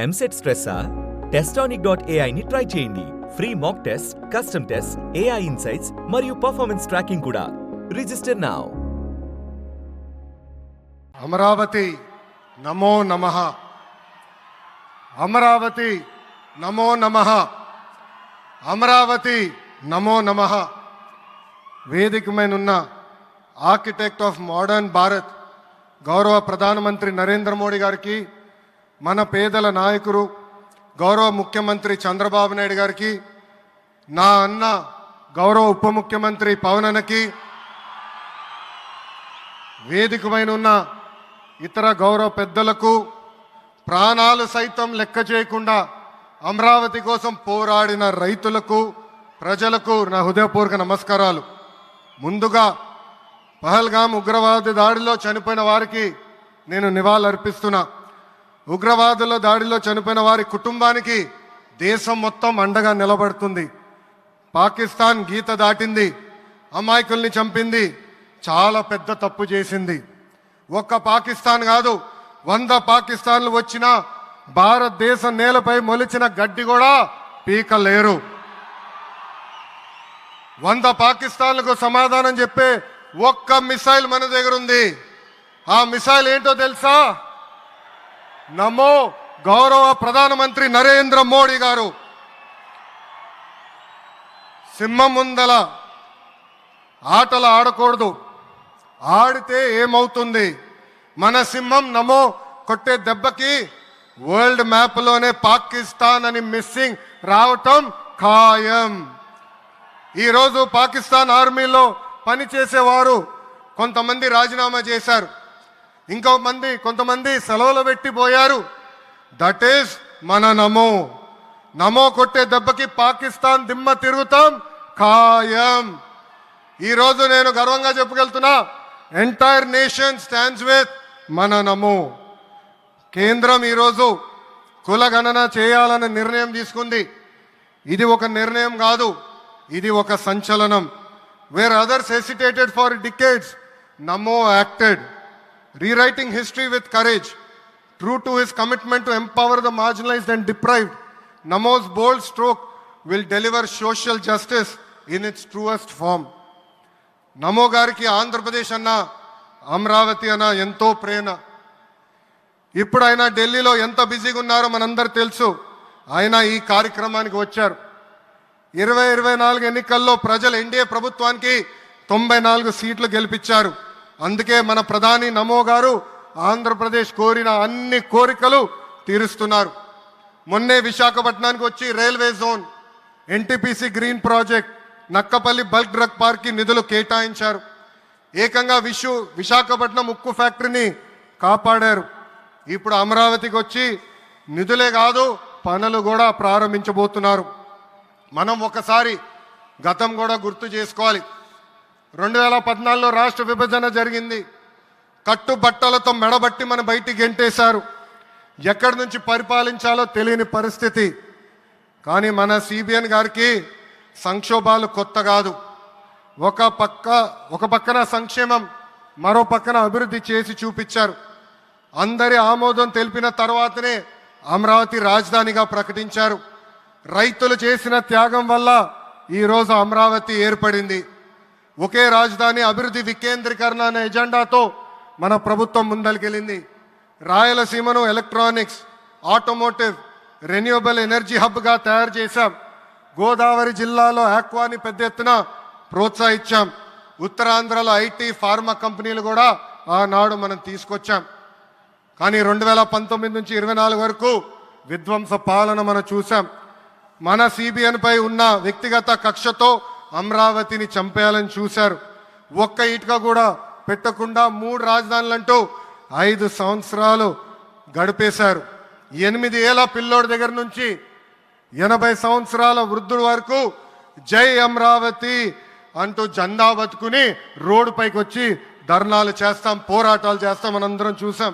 EAMCET స్ట్రెస్సా? Testonic.ai ని try చేయండి. Free mock test, custom test, AI insights మరియు పర్ఫార్మెన్స్ ట్రాకింగ్ కూడా. Register now. అమరావతి నమో నమః. అమరావతి నమో నమః. అమరావతి నమో నమః. వేదిక మీనున్న ఆర్కిటెక్ట్ ఆఫ్ మోడర్న్ భారత్ గౌరవ ప్రధానమంత్రి నరేంద్ర మోడీ గారికి, మన పేదల నాయకుడు గౌరవ ముఖ్యమంత్రి చంద్రబాబు నాయుడు గారికి, నా అన్న గౌరవ ఉప ముఖ్యమంత్రి పవన్ అన్నకి, వేదిక పైన ఉన్న ఇతర గౌరవ పెద్దలకు, ప్రాణాలు సైతం లెక్క చేయకుండా అమరావతి కోసం పోరాడిన రైతులకు, ప్రజలకు నా హృదయపూర్వక నమస్కారాలు. ముందుగా పహల్గాం ఉగ్రవాద దాడిలో చనిపోయిన వారికి నేను నివాళులర్పిస్తున్నా. ఉగ్రవాదుల దాడిలో చనిపోయిన వారి కుటుంబానికి దేశం మొత్తం అండగా నిలబడుతుంది. పాకిస్తాన్ గీత దాటింది, అమాయకుల్ని చంపింది, చాలా పెద్ద తప్పు చేసింది. ఒక్క పాకిస్తాన్ కాదు, 100 పాకిస్తాన్లు వచ్చినా భారతదేశం నేలపై మొలిచిన గడ్డి కూడా పీకలేరు. 100 పాకిస్తాన్లకు సమాధానం చెప్పే ఒక్క మిసైల్ మన దగ్గర ఉంది. ఆ మిసైల్ ఏంటో తెలుసా? నమో గౌరవ ప్రధానమంత్రి నరేంద్ర మోడీ గారు. సింహం ముందల ఆటలు ఆడకూడదు, ఆడితే ఏమవుతుంది? మన సింహం నమో కొట్టే దెబ్బకి వరల్డ్ మ్యాప్లోనే పాకిస్తాన్ అని మిస్సింగ్ రావటం ఖాయం. ఈరోజు పాకిస్తాన్ ఆర్మీలో పనిచేసేవారు కొంతమంది రాజీనామా చేశారు, కొంతమంది సెలవులు పెట్టిపోయారు. దట్ ఈస్ మన నమో. నమో కొట్టే దెబ్బకి పాకిస్తాన్ దిమ్మ తిరుగుతాం ఖాయం. ఈరోజు నేను గర్వంగా చెప్పగలుగుతున్నా, ఎంటైర్ నేషన్ స్టాండ్స్ విత్ మన నమో. కేంద్రం ఈరోజు కులగణన చేయాలనే నిర్ణయం తీసుకుంది. ఇది ఒక నిర్ణయం కాదు, ఇది ఒక సంచలనం. Wear others hesitated for decades, Namo acted, rewriting history with courage. True to his commitment to empower the marginalized and deprived, Namo's bold stroke will deliver social justice in its truest form. నమో గారికి ఆంధ్రప్రదేశ్ అన్న, అమరావతి అన్న ఎంతో ప్రేమ. ఇప్పుడు ఆయన ఢిల్లీలో ఎంత బిజీగా ఉన్నారో మనందరూ తెలుసు. ఆయన ఈ కార్యక్రమానికి వచ్చారు. 2024 ఎన్నికల్లో ప్రజలు ఎన్డీఏ ప్రభుత్వానికి 94 సీట్లు గెలిపించారు. అందుకే మన ప్రధాని నమో గారు ఆంధ్రప్రదేశ్ కోరిన అన్ని కోరికలు తీరుస్తున్నారు. మొన్నే విశాఖపట్నానికి వచ్చి railway zone, NTPC green project, Nakkapalli bulk drug పార్క్కి నిధులు కేటాయించారు. ఏకంగా విశాఖపట్నం ఉక్కు ఫ్యాక్టరీని కాపాడారు. ఇప్పుడు అమరావతికి వచ్చి నిధులే కాదు పనులు కూడా ప్రారంభించబోతున్నారు. మనం ఒకసారి గతం కూడా గుర్తు చేసుకోవాలి. 2014లో రాష్ట్ర విభజన జరిగింది. కట్టుబట్టలతో మెడబట్టి మన బయటికి గెంటేశారు. ఎక్కడి నుంచి పరిపాలించాలో తెలియని పరిస్థితి. కానీ మన సిబిఎన్ గారికి సంక్షోభాలు కొత్త కాదు. ఒక పక్కన సంక్షేమం, మరో పక్కన అభివృద్ధి చేసి చూపించారు. అందరి ఆమోదం తెలిపిన తర్వాతనే అమరావతి రాజధానిగా ప్రకటించారు. రైతులు చేసిన త్యాగం వల్ల ఈరోజు అమరావతి ఏర్పడింది. ఒకే రాజధాని, అభివృద్ధి, వికేంద్రీకరణ అనే ఎజెండాతో మన ప్రభుత్వం ముందరికెళ్ళింది. రాయలసీమను ఎలక్ట్రానిక్స్, ఆటోమోటివ్, రెన్యూవబుల్ ఎనర్జీ హబ్గా తయారు చేశాం. గోదావరి జిల్లాలో ఆక్వాని పెద్ద ఎత్తున ప్రోత్సహించాం. ఉత్తరాంధ్రలో ఐటీ, ఫార్మా కంపెనీలు కూడా ఆనాడు మనం తీసుకొచ్చాం. కానీ 2019 నుంచి 24 వరకు విధ్వంస పాలన మనం చూసాం. మన సిబిఎన్ పై ఉన్న వ్యక్తిగత కక్షతో అమరావతిని చంపేయాలని చూశారు. ఒక్క ఇటుక కూడా పెట్టకుండా 3 రాజధానులంటూ 5 సంవత్సరాలు గడిపేశారు. 8 ఏళ్ల పిల్లోడి దగ్గర నుంచి 80 సంవత్సరాల వృద్ధుడి వరకు జై అమరావతి అంటూ జెండా బతుకుని రోడ్డు పైకి వచ్చి ధర్నాలు చేస్తాం, పోరాటాలు చేస్తాం. మనందరం చూసాం.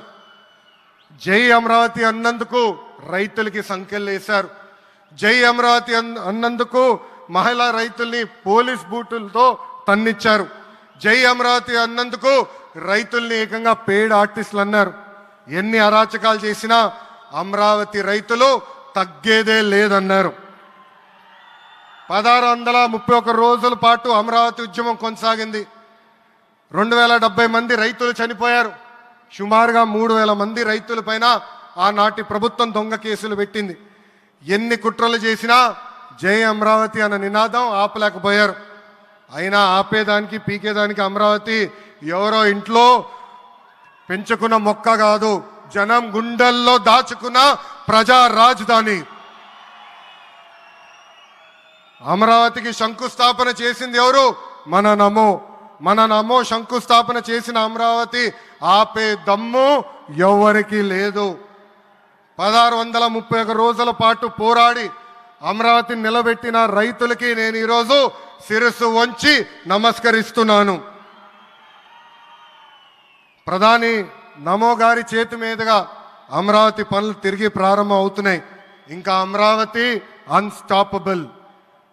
జై అమరావతి అన్నందుకు రైతులకి సంఖ్యలు వేశారు. జై అమరావతి అన్నందుకు మహిళా రైతుల్ని పోలీస్ బూటులతో తన్నిచ్చారు. జై అమరావతి అన్నందుకు రైతుల్ని ఏకంగా పెయిడ్ ఆర్టిస్టులు అన్నారు. ఎన్ని అరాచకాలు చేసినా అమరావతి రైతులు తగ్గేదే లేదన్నారు. 1631 రోజుల పాటు అమరావతి ఉద్యమం కొనసాగింది. 2070 మంది రైతులు చనిపోయారు. సుమారుగా 3000 మంది రైతుల పైన ఆనాటి ప్రభుత్వం దొంగ కేసులు పెట్టింది. ఎన్ని కుట్రలు చేసినా జై అమరావతి అన్న నినాదం ఆపలేకపోయారు. అయినా ఆపేదానికి పీకేదానికి అమరావతి ఎవరో ఇంట్లో పెంచుకున్న మొక్క కాదు, జనం గుండెల్లో దాచుకున్న ప్రజా రాజధాని. అమరావతికి శంకుస్థాపన చేసింది ఎవరు? మన నమో శంకుస్థాపన చేసిన అమరావతి ఆపే దమ్ము ఎవరికి లేదు. 1631 రోజుల పాటు పోరాడి అమరావతిని నిలబెట్టిన రైతులకి నేను ఈరోజు శిరస్సు వంచి నమస్కరిస్తున్నాను. ప్రధాని నమో గారి చేతి మీదుగా అమరావతి పనులు తిరిగి ప్రారంభం అవుతున్నాయి. ఇంకా అమరావతి అన్స్టాపబుల్.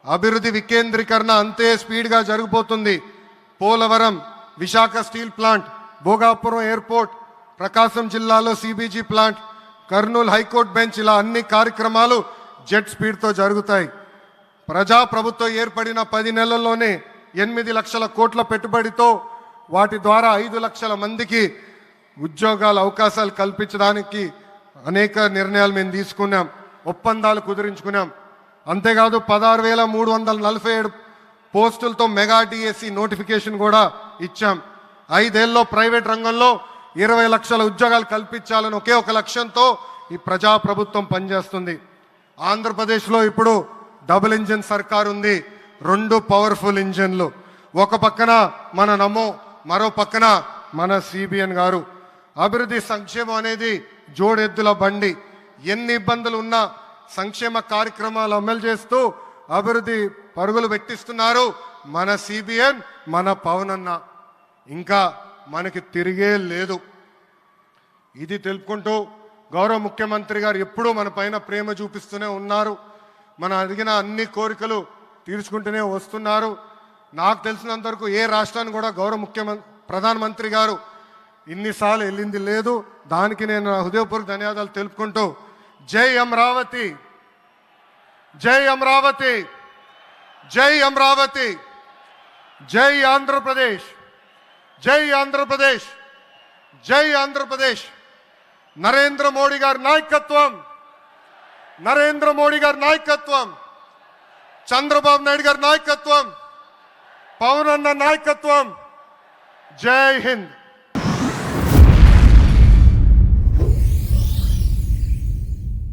అభివృద్ధి వికేంద్రీకరణ అంతే స్పీడ్గా జరిగిపోతుంది. Polavaram, Visakha steel plant, Bhogapuram airport, Prakasam జిల్లాలో CBG plant, Kurnool high court bench, ఇలా అన్ని కార్యక్రమాలు జెట్ స్పీడ్తో జరుగుతాయి. ప్రజాప్రభుత్వం ఏర్పడిన 10 నెలల్లోనే 8 లక్షల కోట్ల పెట్టుబడితో వాటి ద్వారా 5 లక్షల మందికి ఉద్యోగాల అవకాశాలు కల్పించడానికి అనేక నిర్ణయాలు మేము తీసుకున్నాం, ఒప్పందాలు కుదిరించుకున్నాం. అంతేకాదు 16,347 పోస్టులతో మెగా డిఎస్సి నోటిఫికేషన్ కూడా ఇచ్చాం. 5 ఏళ్ళలో ప్రైవేట్ రంగంలో 20 లక్షల ఉద్యోగాలు కల్పించాలని ఒకే ఒక లక్ష్యంతో ఈ ప్రజాప్రభుత్వం పనిచేస్తుంది. ఆంధ్రప్రదేశ్లో ఇప్పుడు డబుల్ ఇంజిన్ సర్కార్ ఉంది. 2 పవర్ఫుల్ ఇంజిన్లు. ఒక పక్కన మన నమో, మరో పక్కన మన సిబిఎన్ గారు. అభివృద్ధి సంక్షేమం అనేది జోడెద్దుల బండి. ఎన్ని ఇబ్బందులు ఉన్నా సంక్షేమ కార్యక్రమాలు అమలు చేస్తూ అభివృద్ధి పరుగులు పెట్టిస్తున్నారు మన సిబిఎన్, మన పవన్ అన్న. ఇంకా మనకి తిరిగే లేదు. ఇది తెలుపుకుంటూ గౌరవ ముఖ్యమంత్రి గారు ఎప్పుడూ మన పైన ప్రేమ చూపిస్తూనే ఉన్నారు. మనం అడిగిన అన్ని కోరికలు తీర్చుకుంటూనే వస్తున్నారు. నాకు తెలిసినంత వరకు ఏ రాష్ట్రాన్ని కూడా గౌరవ ప్రధానమంత్రి గారు ఇన్నిసార్లు వెళ్ళింది లేదు. దానికి నేను హృదయపూర్వక ధన్యవాదాలు తెలుపుకుంటూ జై అమరావతి, జై అమరావతి, జై అమరావతి, జై ఆంధ్రప్రదేశ్, జై ఆంధ్రప్రదేశ్, జై ఆంధ్రప్రదేశ్. నరేంద్ర మోడీ గారి నాయకత్వం, నరేంద్ర మోడీ గారి నాయకత్వం, చంద్రబాబు నాయుడు గారి నాయకత్వం, పవన్ అన్న నాయకత్వం. జై హింద్.